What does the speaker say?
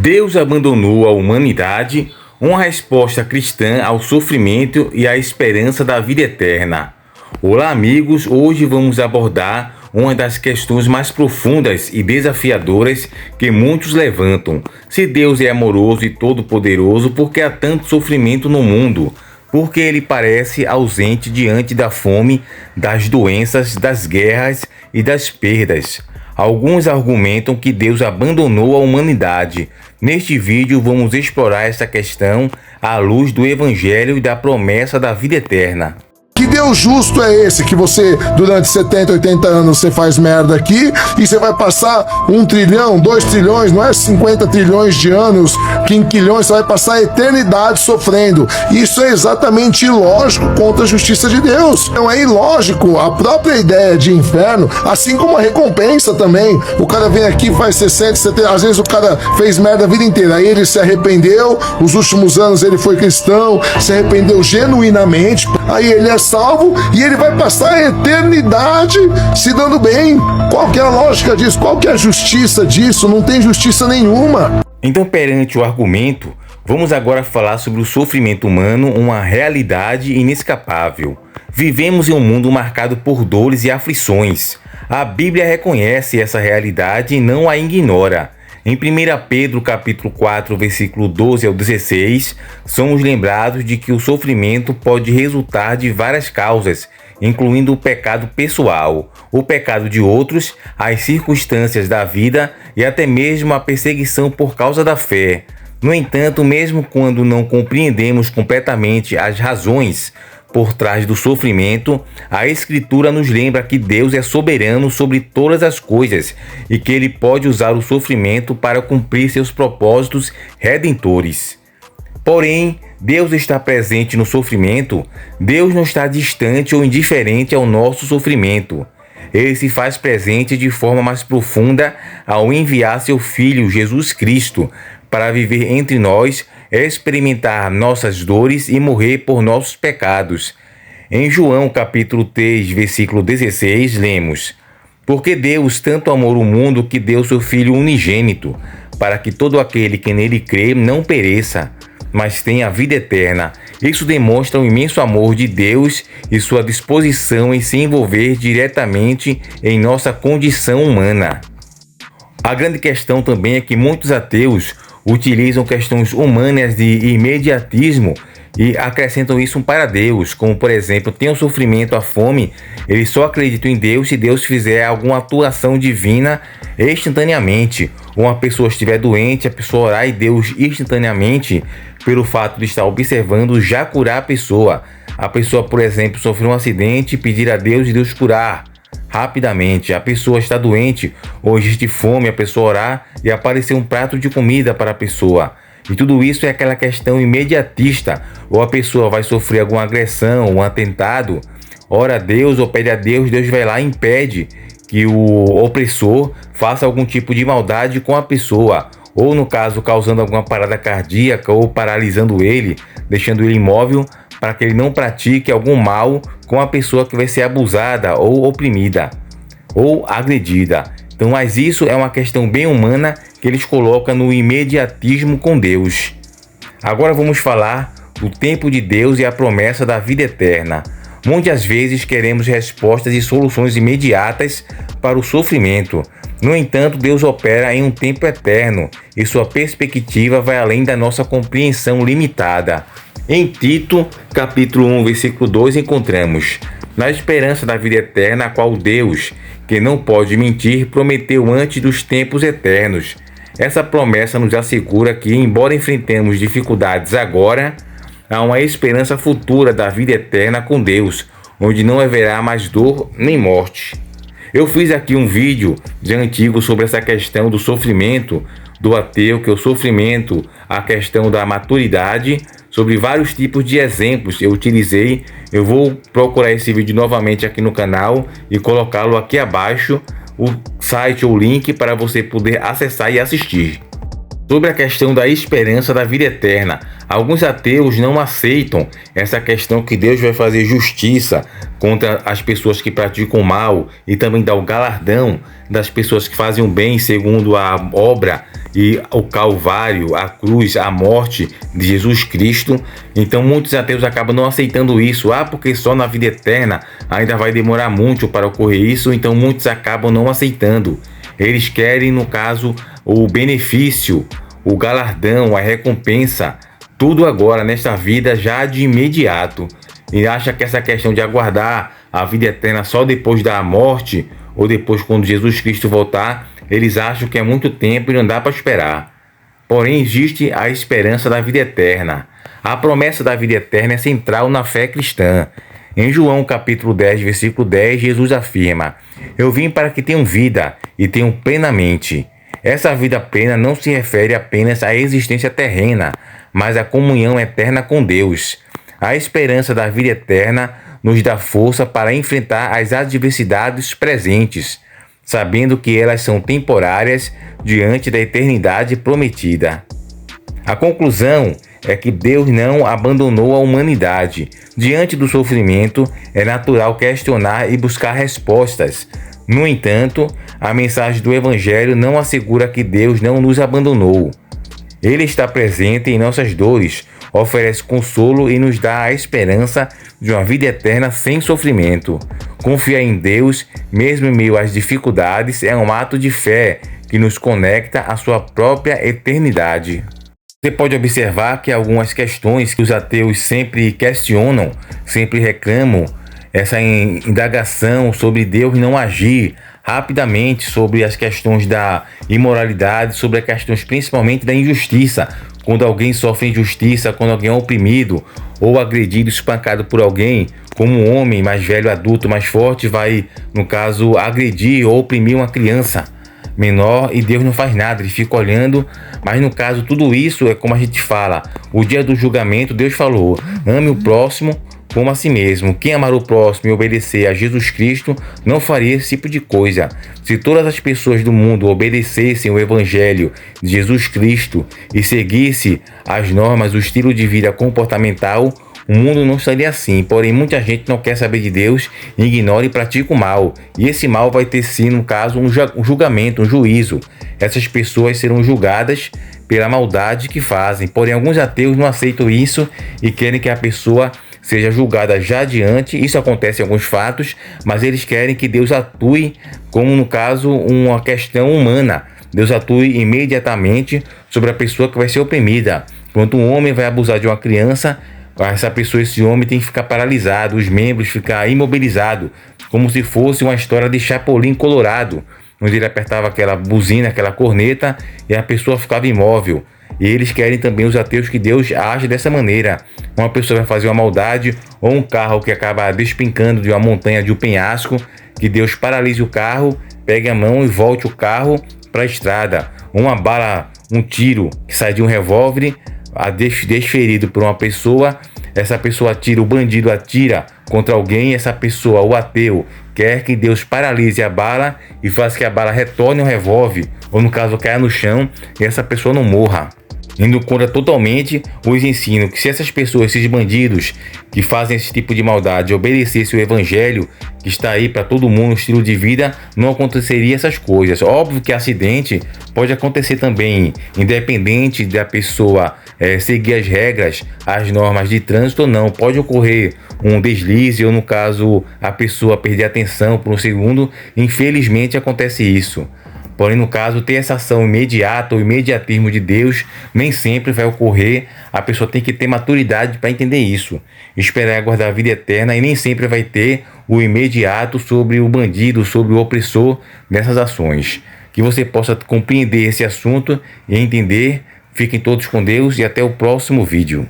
Deus abandonou a humanidade, uma resposta cristã ao sofrimento e à esperança da vida eterna. Olá, amigos, hoje vamos abordar uma das questões mais profundas e desafiadoras que muitos levantam. Se Deus é amoroso e todo-poderoso, por que há tanto sofrimento no mundo? Por que ele parece ausente diante da fome, das doenças, das guerras e das perdas? Alguns argumentam que Deus abandonou a humanidade. Neste vídeo vamos explorar essa questão à luz do Evangelho e da promessa da vida eterna. Que Deus justo é esse que você, durante 70, 80 anos, você faz merda aqui e você vai passar 1 trilhão, 2 trilhões, não é 50 trilhões de anos, quinquilhões, você vai passar a eternidade sofrendo. Isso é exatamente ilógico contra a justiça de Deus. Não é ilógico a própria ideia de inferno, assim como a recompensa também. O cara vem aqui, faz 60, 70, às vezes o cara fez merda a vida inteira, aí ele se arrependeu, os últimos anos ele foi cristão, se arrependeu genuinamente, aí ele é salvo e ele vai passar a eternidade se dando bem. Qual que é a lógica disso? Qual que é a justiça disso? Não tem justiça nenhuma. Então, perante o argumento, vamos agora falar sobre o sofrimento humano, uma realidade inescapável. Vivemos em um mundo marcado por dores e aflições. A Bíblia reconhece essa realidade e não a ignora. Em 1 Pedro capítulo 4, versículo 12 ao 16, somos lembrados de que o sofrimento pode resultar de várias causas, incluindo o pecado pessoal, o pecado de outros, as circunstâncias da vida e até mesmo a perseguição por causa da fé. No entanto, mesmo quando não compreendemos completamente as razões por trás do sofrimento, a Escritura nos lembra que Deus é soberano sobre todas as coisas e que Ele pode usar o sofrimento para cumprir seus propósitos redentores. Porém, Deus está presente no sofrimento. Deus não está distante ou indiferente ao nosso sofrimento. Ele se faz presente de forma mais profunda ao enviar seu Filho, Jesus Cristo, para viver entre nós, experimentar nossas dores e morrer por nossos pecados. Em João capítulo 3, versículo 16, lemos: Porque Deus tanto amou o mundo que deu seu Filho unigênito, para que todo aquele que nele crê não pereça, mas tenha a vida eterna. Isso demonstra o imenso amor de Deus e sua disposição em se envolver diretamente em nossa condição humana. A grande questão também é que muitos ateus utilizam questões humanas de imediatismo e acrescentam isso para Deus, como por exemplo, tem o sofrimento, a fome, eles só acreditam em Deus se Deus fizer alguma atuação divina instantaneamente. Ou uma pessoa estiver doente, a pessoa orar e Deus instantaneamente, pelo fato de estar observando, já curar a pessoa. A pessoa, por exemplo, sofreu um acidente, pedir a Deus e Deus curar rapidamente. A pessoa está doente ou existe fome, a pessoa orar e aparecer um prato de comida para a pessoa. E tudo isso é aquela questão imediatista. Ou a pessoa vai sofrer alguma agressão, um atentado, ora a Deus ou pede a Deus, Deus vai lá e impede que o opressor faça algum tipo de maldade com a pessoa. Ou no caso, causando alguma parada cardíaca ou paralisando ele, deixando ele imóvel, para que ele não pratique algum mal com a pessoa que vai ser abusada ou oprimida ou agredida. Então, mas isso é uma questão bem humana que eles colocam no imediatismo com Deus. Agora vamos falar do tempo de Deus e a promessa da vida eterna. Muitas vezes queremos respostas e soluções imediatas para o sofrimento. No entanto, Deus opera em um tempo eterno e sua perspectiva vai além da nossa compreensão limitada. Em Tito, capítulo 1, versículo 2, encontramos: Na esperança da vida eterna, a qual Deus, que não pode mentir, prometeu antes dos tempos eternos. Essa promessa nos assegura que, embora enfrentemos dificuldades agora, há uma esperança futura da vida eterna com Deus, onde não haverá mais dor nem morte. Eu fiz aqui um vídeo de antigo sobre essa questão do sofrimento do ateu, que é o sofrimento, a questão da maturidade, sobre vários tipos de exemplos eu utilizei. Eu vou procurar esse vídeo novamente aqui no canal e colocá-lo aqui abaixo, o site ou link para você poder acessar e assistir. Sobre a questão da esperança da vida eterna, alguns ateus não aceitam essa questão que Deus vai fazer justiça contra as pessoas que praticam o mal e também dá o galardão das pessoas que fazem o bem segundo a obra e o Calvário, a cruz, a morte de Jesus Cristo. Então muitos ateus acabam não aceitando isso, porque só na vida eterna ainda vai demorar muito para ocorrer isso, então muitos acabam não aceitando. Eles querem, no caso, o benefício, o galardão, a recompensa, tudo agora nesta vida já de imediato. E acha que essa questão de aguardar a vida eterna só depois da morte ou depois quando Jesus Cristo voltar, eles acham que é muito tempo e não dá para esperar. Porém, existe a esperança da vida eterna. A promessa da vida eterna é central na fé cristã. Em João capítulo 10, versículo 10, Jesus afirma: "Eu vim para que tenham vida e tenham plenamente." Essa vida plena não se refere apenas à existência terrena, mas à comunhão eterna com Deus. A esperança da vida eterna nos dá força para enfrentar as adversidades presentes, sabendo que elas são temporárias diante da eternidade prometida. A conclusão é que Deus não abandonou a humanidade. Diante do sofrimento, é natural questionar e buscar respostas. No entanto, a mensagem do Evangelho não assegura que Deus não nos abandonou. Ele está presente em nossas dores, oferece consolo e nos dá a esperança de uma vida eterna sem sofrimento. Confiar em Deus, mesmo em meio às dificuldades, é um ato de fé que nos conecta à sua própria eternidade. Você pode observar que algumas questões que os ateus sempre questionam, sempre reclamam, essa indagação sobre Deus não agir rapidamente sobre as questões da imoralidade, sobre as questões principalmente da injustiça. Quando alguém sofre injustiça, quando alguém é oprimido ou agredido, espancado por alguém, como um homem mais velho, adulto, mais forte, vai, no caso, agredir ou oprimir uma criança menor e Deus não faz nada, ele fica olhando. Mas no caso, tudo isso é como a gente fala, o dia do julgamento, Deus falou: ame o próximo como a si mesmo. Quem amar o próximo e obedecer a Jesus Cristo não faria esse tipo de coisa. Se todas as pessoas do mundo obedecessem o Evangelho de Jesus Cristo e seguissem as normas, o estilo de vida comportamental, o mundo não estaria assim. Porém, muita gente não quer saber de Deus, ignora e pratica o mal. E esse mal vai ter, sim, no caso, um julgamento, um juízo. Essas pessoas serão julgadas pela maldade que fazem. Porém, alguns ateus não aceitam isso e querem que a pessoa seja julgada já adiante. Isso acontece em alguns fatos, mas eles querem que Deus atue como, no caso, uma questão humana. Deus atue imediatamente sobre a pessoa que vai ser oprimida. Quando um homem vai abusar de uma criança, essa pessoa, esse homem, tem que ficar paralisado, os membros ficar imobilizados, como se fosse uma história de Chapolin Colorado, onde ele apertava aquela buzina, aquela corneta, e a pessoa ficava imóvel. E eles querem também, os ateus, que Deus age dessa maneira. Uma pessoa vai fazer uma maldade, ou um carro que acaba despencando de uma montanha, de um penhasco, que Deus paralise o carro, pegue a mão e volte o carro para a estrada. Uma bala, um tiro que sai de um revólver, desferido por uma pessoa, essa pessoa atira, o bandido atira contra alguém, essa pessoa, o ateu, quer que Deus paralise a bala e faça que a bala retorne ao revólver, ou no caso caia no chão e essa pessoa não morra. Indo contra totalmente os ensinos que, se essas pessoas, esses bandidos que fazem esse tipo de maldade, obedecessem o Evangelho que está aí para todo mundo, um estilo de vida, não aconteceria essas coisas. Óbvio que acidente pode acontecer também, independente da pessoa seguir as regras, as normas de trânsito ou não. Pode ocorrer um deslize ou, no caso, a pessoa perder a atenção por um segundo. Infelizmente acontece isso. Porém, no caso, ter essa ação imediata ou imediatismo de Deus nem sempre vai ocorrer. A pessoa tem que ter maturidade para entender isso. Esperar aguardar a vida eterna, e nem sempre vai ter o imediato sobre o bandido, sobre o opressor dessas ações. Que você possa compreender esse assunto e entender. Fiquem todos com Deus e até o próximo vídeo.